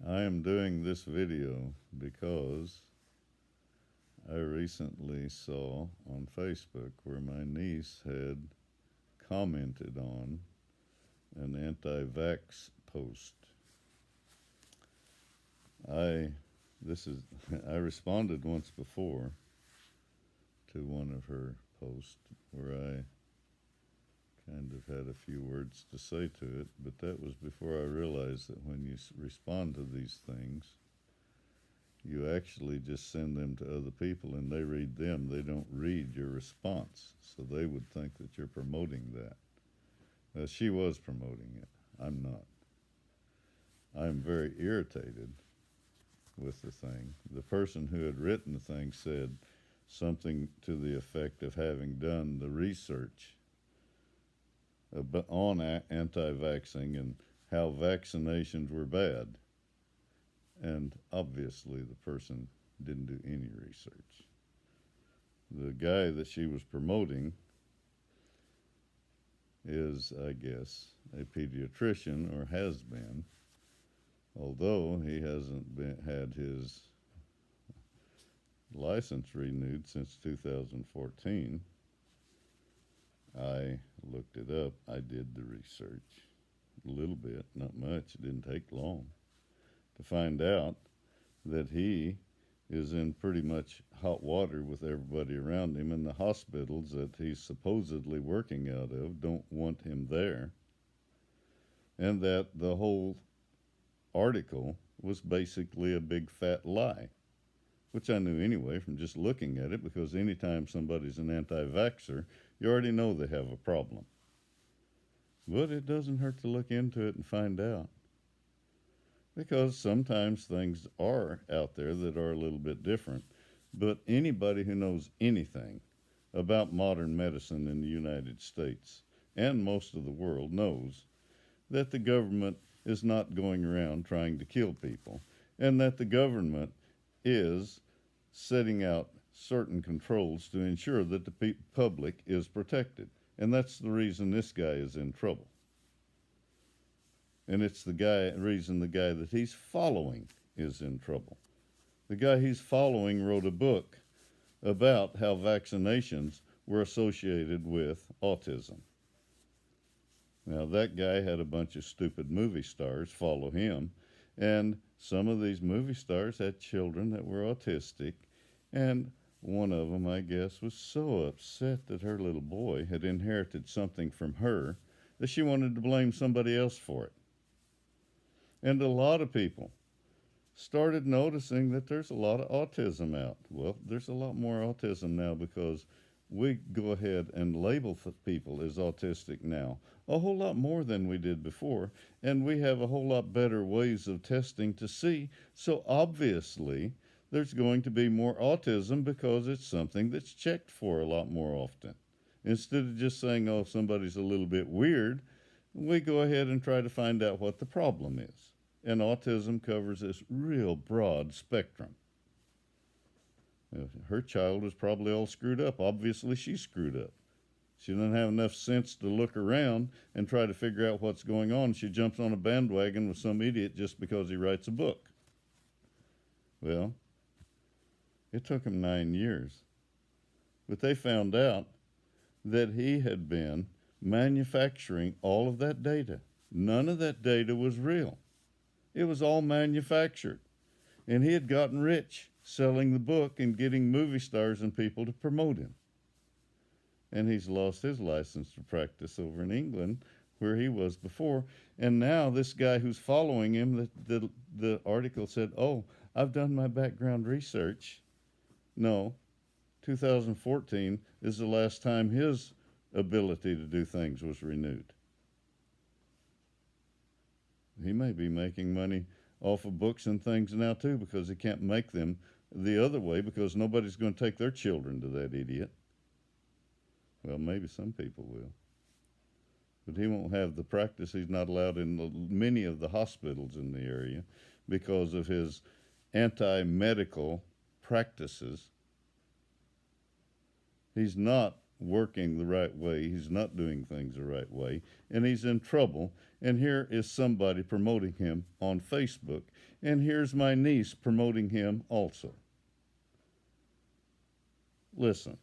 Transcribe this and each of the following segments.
I am doing this video because I recently saw on Facebook where my niece had commented on an anti-vax post. I this is I responded once before to one of her posts where I kind of had a few words to say to it, but that was before I realized that when you respond to these things, you actually just send them to other people and they read them. They don't read your response. So they would think that you're promoting that. Now, she was promoting it. I'm not. I'm very irritated with the thing. The person who had written the thing said something to the effect of having done the research on anti-vaxxing and how vaccinations were bad. And obviously, the person didn't do any research. The guy that she was promoting is, I guess, a pediatrician or has been, although he hasn't had his license renewed since 2014. I looked it up. I did the research a little bit, not much. It didn't take long to find out that he is in pretty much hot water with everybody around him, and the hospitals that he's supposedly working out of don't want him there, and that the whole article was basically a big fat lie, which I knew anyway from just looking at it, because anytime somebody's an anti-vaxxer, you already know they have a problem. But it doesn't hurt to look into it and find out, because sometimes things are out there that are a little bit different. But anybody who knows anything about modern medicine in the United States and most of the world knows that the government is not going around trying to kill people, and that the government is setting out certain controls to ensure that the public is protected. And that's the reason this guy is in trouble. And it's the reason the guy that he's following is in trouble. The guy he's following wrote a book about how vaccinations were associated with autism. Now, that guy had a bunch of stupid movie stars follow him, and some of these movie stars had children that were autistic, and one of them, I guess, was so upset that her little boy had inherited something from her that she wanted to blame somebody else for it. And a lot of people started noticing that there's a lot of autism out. Well, there's a lot more autism now because we go ahead and label people as autistic now a whole lot more than we did before, and we have a whole lot better ways of testing to see. So obviously, there's going to be more autism because it's something that's checked for a lot more often. Instead of just saying, oh, somebody's a little bit weird, we go ahead and try to find out what the problem is. And autism covers this real broad spectrum. Her child was probably all screwed up. Obviously, she's screwed up. She doesn't have enough sense to look around and try to figure out what's going on. She jumps on a bandwagon with some idiot just because he writes a book. Well, it took him 9 years. But they found out that he had been manufacturing all of that data. None of that data was real. It was all manufactured. And he had gotten rich selling the book and getting movie stars and people to promote him. And he's lost his license to practice over in England, where he was before. And now this guy who's following him, the article said, oh, I've done my background research. No, 2014 is the last time his ability to do things was renewed. He may be making money off of books and things now too, because he can't make them the other way because nobody's going to take their children to that idiot. Well, maybe some people will. But he won't have the practice. He's not allowed in many of the hospitals in the area because of his anti-medical practices. He's not working the right way. He's not doing things the right way, and he's in trouble. And here is somebody promoting him on Facebook, and here's my niece promoting him also. Listen,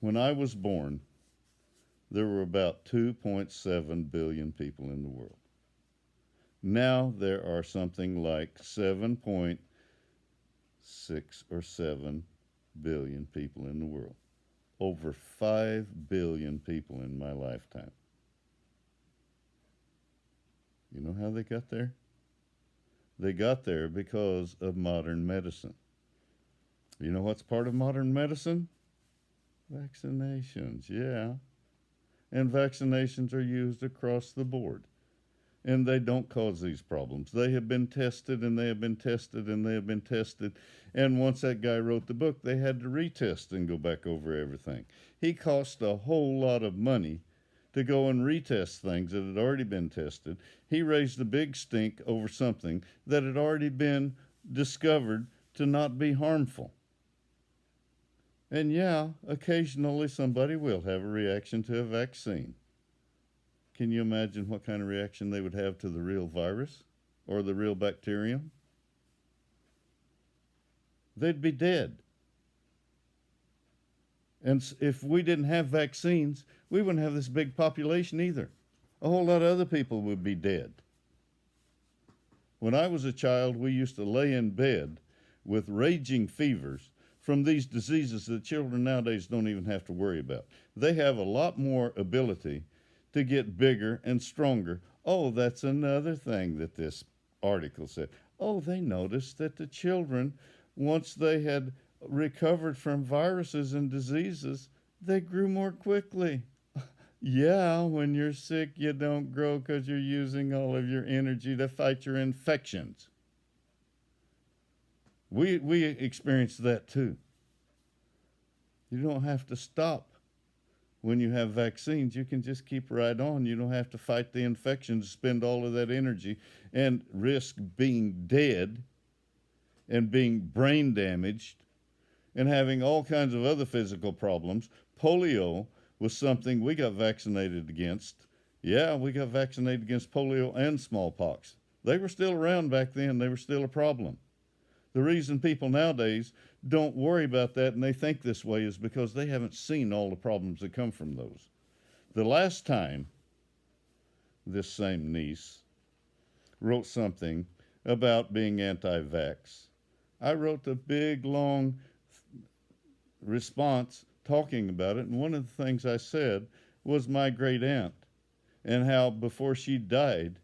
when I was born, there were about 2.7 billion people in the world. Now there are something like 7.6 or 7 billion people in the world. Over 5 billion people in my lifetime. You know how they got there? They got there because of modern medicine. You know what's part of modern medicine? Vaccinations, yeah. And vaccinations are used across the board. And they don't cause these problems. They have been tested and they have been tested and they have been tested. And once that guy wrote the book, they had to retest and go back over everything. He cost a whole lot of money to go and retest things that had already been tested. He raised a big stink over something that had already been discovered to not be harmful. And yeah, occasionally somebody will have a reaction to a vaccine. Can you imagine what kind of reaction they would have to the real virus or the real bacterium? They'd be dead. And if we didn't have vaccines, we wouldn't have this big population either. A whole lot of other people would be dead. When I was a child, we used to lay in bed with raging fevers from these diseases that children nowadays don't even have to worry about. They have a lot more ability to get bigger and stronger. Oh, that's another thing that this article said. Oh, they noticed that the children, once they had recovered from viruses and diseases, they grew more quickly. Yeah, when you're sick, you don't grow because you're using all of your energy to fight your infections. We experienced that too. You don't have to stop when you have vaccines. You can just keep right on. You don't have to fight the infections, spend all of that energy, and risk being dead and being brain damaged and having all kinds of other physical problems. Polio was something we got vaccinated against. Yeah, we got vaccinated against polio and smallpox. They were still around back then. They were still a problem. The reason people nowadays don't worry about that and they think this way is because they haven't seen all the problems that come from those. The last time this same niece wrote something about being anti-vax, I wrote a big, long response talking about it, and one of the things I said was my great aunt and how before she died,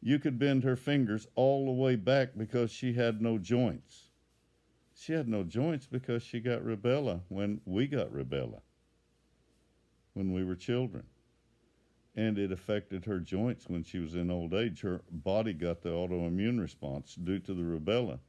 you could bend her fingers all the way back because she had no joints. She had no joints because she got rubella when we got rubella, when we were children. And it affected her joints when she was in old age. Her body got the autoimmune response due to the rubella.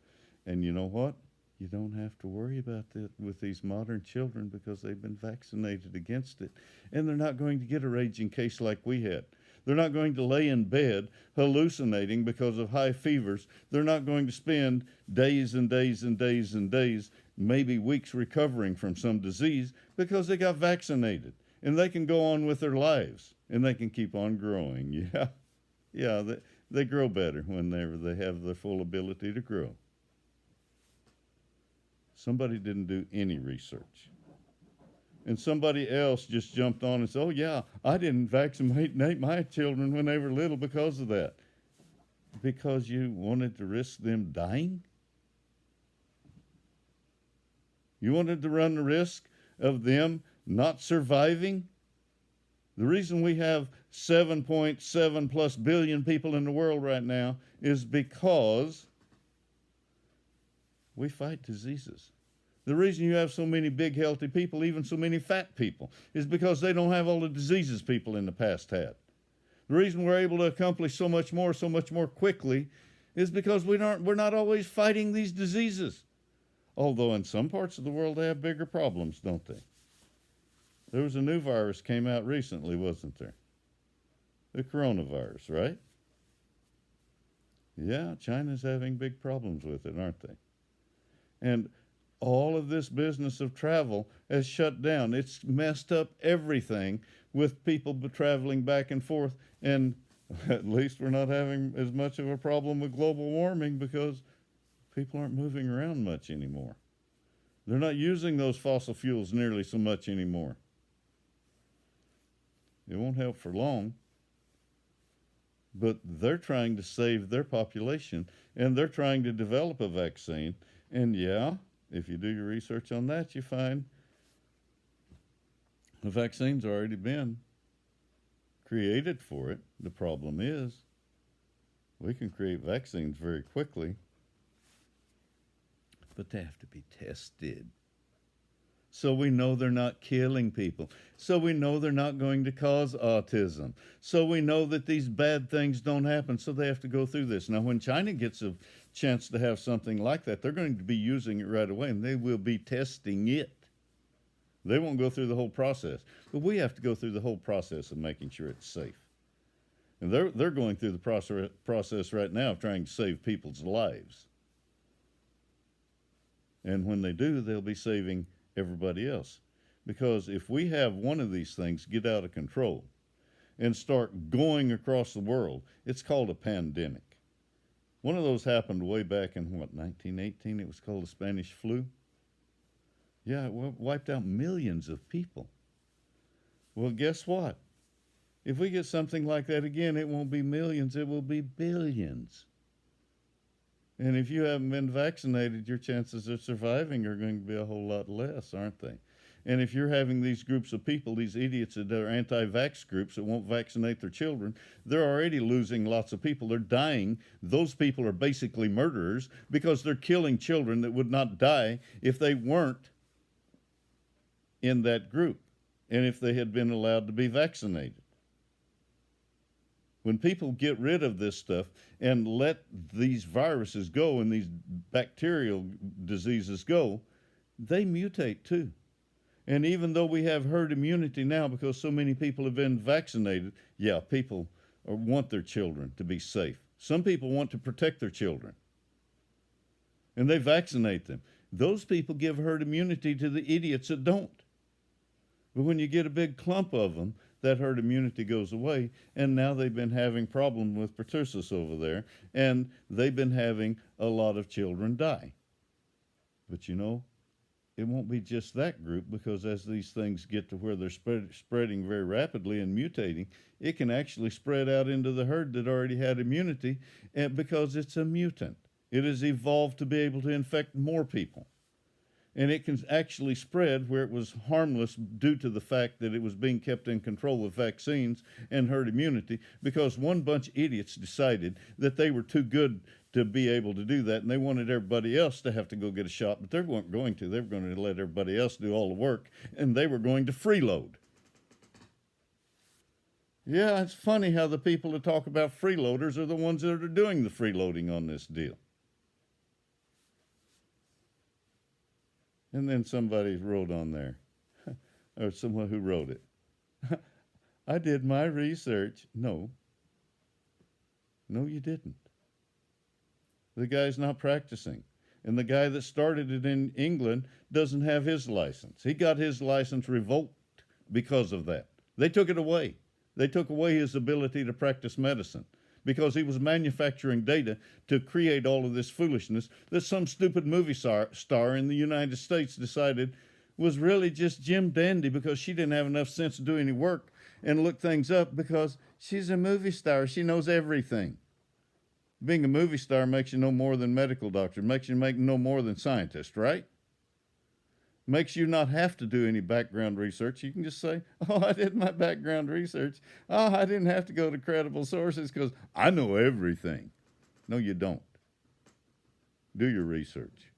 And you know what? You don't have to worry about that with these modern children because they've been vaccinated against it. And they're not going to get a raging case like we had. They're not going to lay in bed hallucinating because of high fevers. They're not going to spend days and days and days and days, maybe weeks recovering from some disease because they got vaccinated. And they can go on with their lives and they can keep on growing. Yeah, they grow better whenever they have their full ability to grow. Somebody didn't do any research. And somebody else just jumped on and said, oh, yeah, I didn't vaccinate my children when they were little because of that. Because you wanted to risk them dying? You wanted to run the risk of them not surviving? The reason we have 7.7 plus billion people in the world right now is because we fight diseases. The reason you have so many big, healthy people, even so many fat people, is because they don't have all the diseases people in the past had. The reason we're able to accomplish so much more quickly is because we're not always fighting these diseases. Although in some parts of the world they have bigger problems, don't they? There was a new virus came out recently, wasn't there? The coronavirus, right? Yeah, China's having big problems with it, aren't they? And all of this business of travel has shut down. It's messed up everything with people traveling back and forth. And at least we're not having as much of a problem with global warming because people aren't moving around much anymore. They're not using those fossil fuels nearly so much anymore. It won't help for long. But they're trying to save their population, and they're trying to develop a vaccine. And yeah, if you do your research on that, you find the vaccine's already been created for it. The problem is we can create vaccines very quickly, but they have to be tested. So we know they're not killing people. So we know they're not going to cause autism. So we know that these bad things don't happen. So they have to go through this. Now, when China gets a chance to have something like that, they're going to be using it right away, and they will be testing it. They won't go through the whole process. But we have to go through the whole process of making sure it's safe. And they're going through the process right now of trying to save people's lives. And when they do, they'll be saving everybody else. Because if we have one of these things get out of control and start going across the world, it's called a pandemic. One of those happened way back in, 1918? It was called the Spanish flu. Yeah, it wiped out millions of people. Well, guess what? If we get something like that again, it won't be millions, it will be billions. And if you haven't been vaccinated, your chances of surviving are going to be a whole lot less, aren't they? And if you're having these groups of people, these idiots that are anti-vax groups that won't vaccinate their children, they're already losing lots of people. They're dying. Those people are basically murderers because they're killing children that would not die if they weren't in that group and if they had been allowed to be vaccinated. When people get rid of this stuff and let these viruses go and these bacterial diseases go, they mutate too. And even though we have herd immunity now because so many people have been vaccinated, yeah, people want their children to be safe. Some people want to protect their children, and they vaccinate them. Those people give herd immunity to the idiots that don't. But when you get a big clump of them, that herd immunity goes away, and now they've been having problems with pertussis over there, and they've been having a lot of children die. But you know, it won't be just that group, because as these things get to where they're spreading very rapidly and mutating, it can actually spread out into the herd that already had immunity, and because it's a mutant. It has evolved to be able to infect more people. And it can actually spread where it was harmless due to the fact that it was being kept in control with vaccines and herd immunity, because one bunch of idiots decided that they were too good to be able to do that, and they wanted everybody else to have to go get a shot, but they weren't going to. They were going to let everybody else do all the work, and they were going to freeload. Yeah, it's funny how the people that talk about freeloaders are the ones that are doing the freeloading on this deal. And then somebody wrote on there, or someone who wrote it, I did my research. No, you didn't. The guy's not practicing. And the guy that started it in England doesn't have his license. He got his license revoked because of that. They took it away. They took away his ability to practice medicine, because he was manufacturing data to create all of this foolishness that some stupid movie star in the United States decided was really just Jim Dandy, because she didn't have enough sense to do any work and look things up, because she's a movie star. She knows everything. Being a movie star makes you no more than medical doctor, makes you make no more than scientist, right? Makes you not have to do any background research. You can just say, oh, I did my background research. Oh, I didn't have to go to credible sources because I know everything. No, you don't. Do your research.